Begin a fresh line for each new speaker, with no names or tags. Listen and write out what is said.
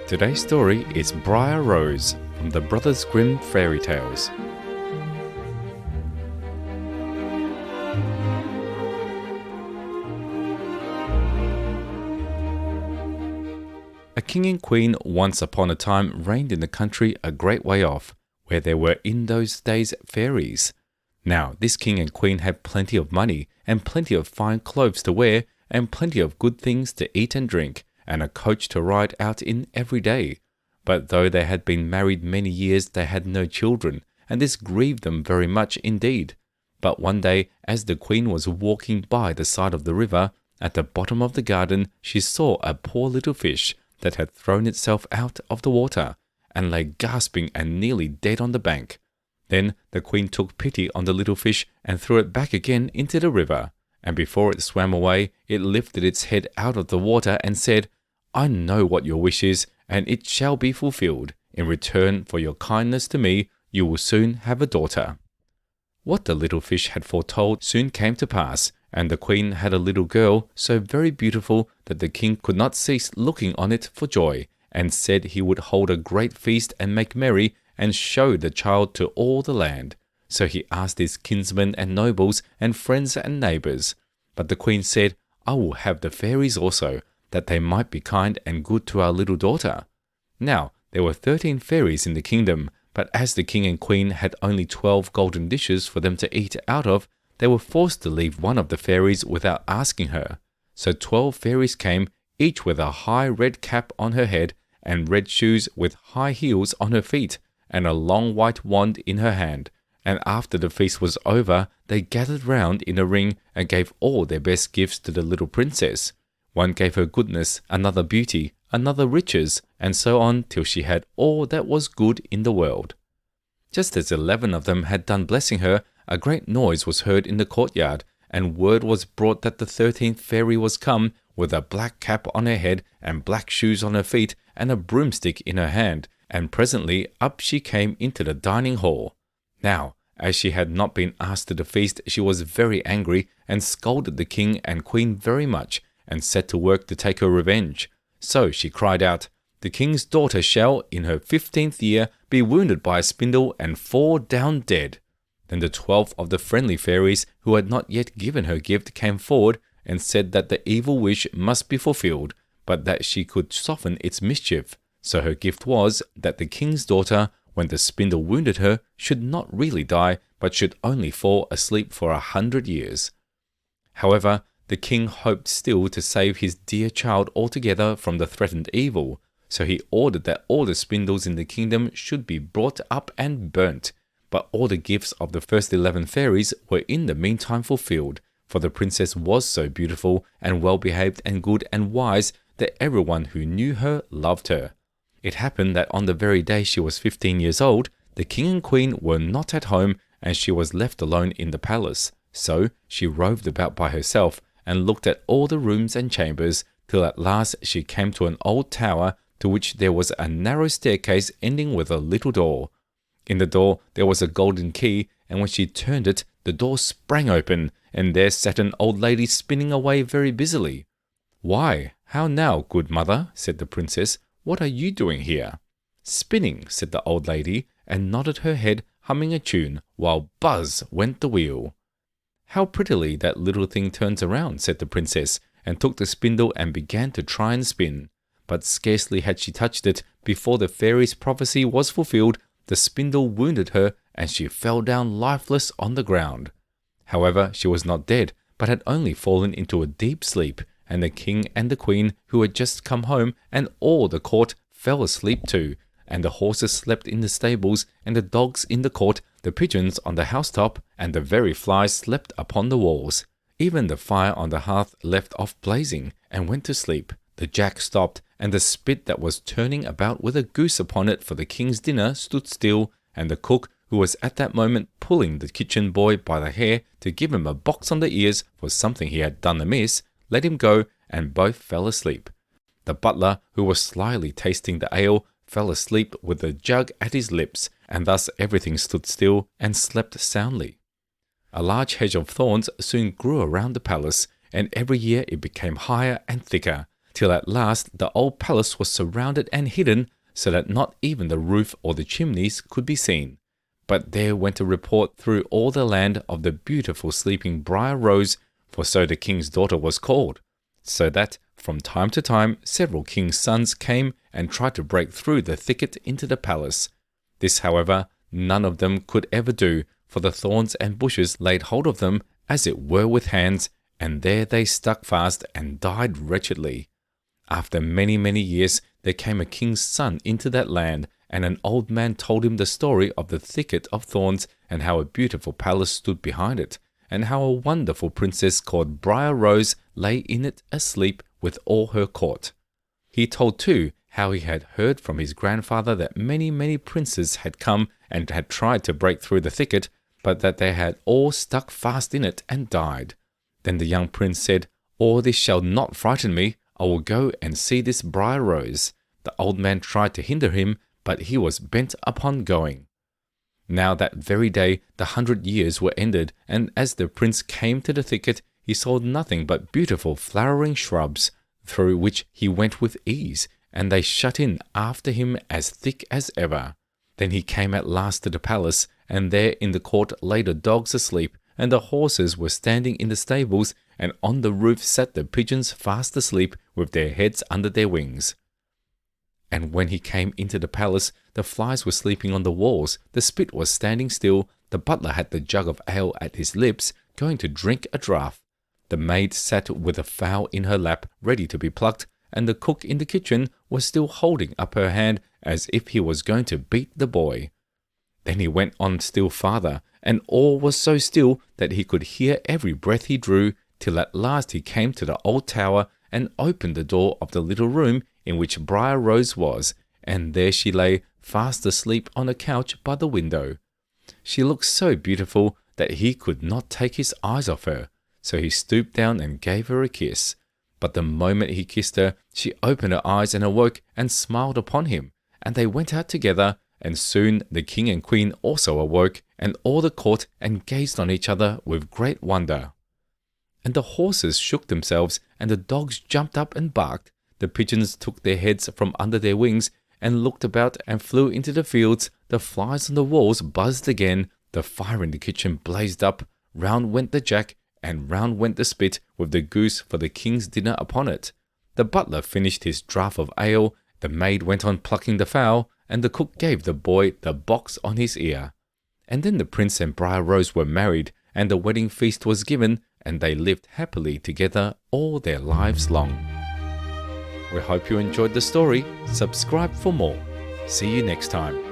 Today's story is Briar Rose from the Brothers Grimm fairy tales. A king and queen once upon a time reigned in the country a great way off, where there were in those days fairies. Now this king and queen had plenty of money, and plenty of fine clothes to wear, and plenty of good things to eat and drink, and a coach to ride out in every day. But though they had been married many years, they had no children, and this grieved them very much indeed. But one day, as the queen was walking by the side of the river, at the bottom of the garden she saw a poor little fish that had thrown itself out of the water, and lay gasping and nearly dead on the bank. Then the queen took pity on the little fish and threw it back again into the river, and before it swam away, it lifted its head out of the water and said, "I know what your wish is, and it shall be fulfilled. In return for your kindness to me, you will soon have a daughter." What the little fish had foretold soon came to pass, and the queen had a little girl so very beautiful that the king could not cease looking on it for joy, and said he would hold a great feast and make merry, and show the child to all the land. So he asked his kinsmen and nobles and friends and neighbours. But the queen said, "I will have the fairies also, that they might be kind and good to our little daughter." Now there were 13 fairies in the kingdom, but as the king and queen had only 12 golden dishes for them to eat out of, they were forced to leave one of the fairies without asking her. So 12 fairies came, each with a high red cap on her head, and red shoes with high heels on her feet, and a long white wand in her hand. And after the feast was over, they gathered round in a ring and gave all their best gifts to the little princess. One gave her goodness, another beauty, another riches, and so on till she had all that was good in the world. Just as 11 of them had done blessing her, a great noise was heard in the courtyard, and word was brought that the 13th fairy was come, with a black cap on her head, and black shoes on her feet, and a broomstick in her hand, and presently up she came into the dining hall. Now, as she had not been asked to the feast, she was very angry, and scolded the king and queen very much, and set to work to take her revenge. So she cried out, "The king's daughter shall, in her 15th year, be wounded by a spindle and fall down dead." Then the 12 of the friendly fairies, who had not yet given her gift, came forward, and said that the evil wish must be fulfilled, but that she could soften its mischief. So her gift was, that the king's daughter, when the spindle wounded her, should not really die, but should only fall asleep for 100 years. However, the king hoped still to save his dear child altogether from the threatened evil, so he ordered that all the spindles in the kingdom should be brought up and burnt. But all the gifts of the first 11 fairies were in the meantime fulfilled, for the princess was so beautiful and well-behaved and good and wise that everyone who knew her loved her. It happened that on the very day she was 15 years old, the king and queen were not at home, and she was left alone in the palace. So she roved about by herself, and looked at all the rooms and chambers, till at last she came to an old tower, to which there was a narrow staircase ending with a little door. In the door there was a golden key, and when she turned it, the door sprang open, and there sat an old lady spinning away very busily. "Why, how now, good mother?" said the princess. "What are you doing here?" "Spinning," said the old lady, and nodded her head, humming a tune, while buzz went the wheel. "How prettily that little thing turns around," said the princess, and took the spindle and began to try and spin. But scarcely had she touched it, before the fairy's prophecy was fulfilled, the spindle wounded her, and she fell down lifeless on the ground. However, she was not dead, but had only fallen into a deep sleep, and the king and the queen, who had just come home, and all the court, fell asleep too, and the horses slept in the stables, and the dogs in the court, the pigeons on the housetop, and the very flies slept upon the walls. Even the fire on the hearth left off blazing, and went to sleep. The jack stopped, and the spit that was turning about with a goose upon it for the king's dinner stood still, and the cook, who was at that moment pulling the kitchen boy by the hair to give him a box on the ears for something he had done amiss, let him go, and both fell asleep. The butler, who was slyly tasting the ale, fell asleep with the jug at his lips, and thus everything stood still and slept soundly. A large hedge of thorns soon grew around the palace, and every year it became higher and thicker, till at last the old palace was surrounded and hidden so that not even the roof or the chimneys could be seen. But there went a report through all the land of the beautiful sleeping Briar Rose, for so the king's daughter was called, so that from time to time several king's sons came and tried to break through the thicket into the palace. This, however, none of them could ever do, for the thorns and bushes laid hold of them as it were with hands, and there they stuck fast and died wretchedly. After many, many years, there came a king's son into that land, and an old man told him the story of the thicket of thorns, and how a beautiful palace stood behind it, and how a wonderful princess called Briar Rose lay in it asleep with all her court. He told too how he had heard from his grandfather that many, many princes had come and had tried to break through the thicket, but that they had all stuck fast in it and died. Then the young prince said, "All this shall not frighten me. I will go and see this Briar Rose." The old man tried to hinder him, but he was bent upon going. Now that very day the 100 years were ended, and as the prince came to the thicket, he saw nothing but beautiful flowering shrubs, through which he went with ease, and they shut in after him as thick as ever. Then he came at last to the palace, and there in the court lay the dogs asleep, and the horses were standing in the stables, and on the roof sat the pigeons fast asleep with their heads under their wings. And when he came into the palace, the flies were sleeping on the walls, the spit was standing still, the butler had the jug of ale at his lips, going to drink a draught. The maid sat with a fowl in her lap, ready to be plucked, and the cook in the kitchen was still holding up her hand as if he was going to beat the boy. Then he went on still farther, and all was so still that he could hear every breath he drew, till at last he came to the old tower and opened the door of the little room in which Briar Rose was, and there she lay fast asleep on a couch by the window. She looked so beautiful that he could not take his eyes off her, so he stooped down and gave her a kiss. But the moment he kissed her, she opened her eyes and awoke and smiled upon him, and they went out together, and soon the king and queen also awoke, and all the court, and gazed on each other with great wonder. And the horses shook themselves, and the dogs jumped up and barked. The pigeons took their heads from under their wings, and looked about and flew into the fields. The flies on the walls buzzed again, the fire in the kitchen blazed up, round went the jack, and round went the spit with the goose for the king's dinner upon it. The butler finished his draught of ale, the maid went on plucking the fowl, and the cook gave the boy the box on his ear. And then the prince and Briar Rose were married, and the wedding feast was given, and they lived happily together all their lives long. We hope you enjoyed the story. Subscribe for more. See you next time.